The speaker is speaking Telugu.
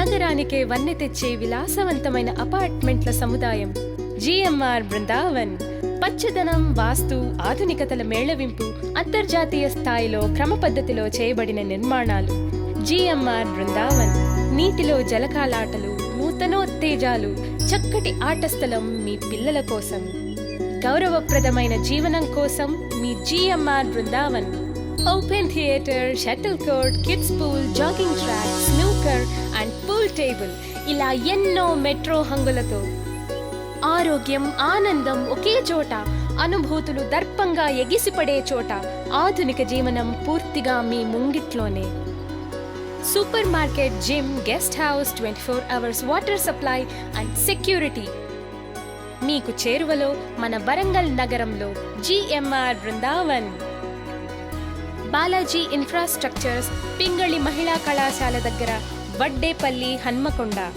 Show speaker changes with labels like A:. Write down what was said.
A: నగరానికే వన్నె తెచ్చే విలాసవంతమైన అపార్ట్మెంట్ల సముదాయం జిఎంఆర్ బృందావన్. పచ్చదనం, వాస్తు, ఆధునికతల మేళవింపు, అంతర్జాతీయ స్థాయిలో క్రమ పద్ధతిలో చేయబడిన నిర్మాణాలు. జిఎంఆర్ బృందావన్. నీటిలో జలకాలాటలు, నూతనోత్తేజాలు, చక్కటి ఆట స్థలం మీ పిల్లల కోసం. గౌరవప్రదమైన జీవనం కోసం మీ GMR Brindavan. Open theatre, shuttle court, kids pool, jogging track, snooker and pool table, ఇలా ఎన్నో మెట్రో హంగులతో. ఆరోగ్యం, ఆనందం ఒకే చోట, అనుభూతులు దర్పంగా ఎగిసిపడే చోట. ఆధునిక జీవనం పూర్తిగా మీ ముంగిట్లోనే. Supermarket, gym, guest house, 24 hours water supply and security. మీకు చేరువలో మన వరంగల్ నగరంలో జిఎంఆర్ బృందావన్. బాలాజీ ఇన్ఫ్రాస్ట్రక్చర్స్, పింగళి మహిళా కళాశాల దగ్గర, వడ్డేపల్లి, హన్మకొండ.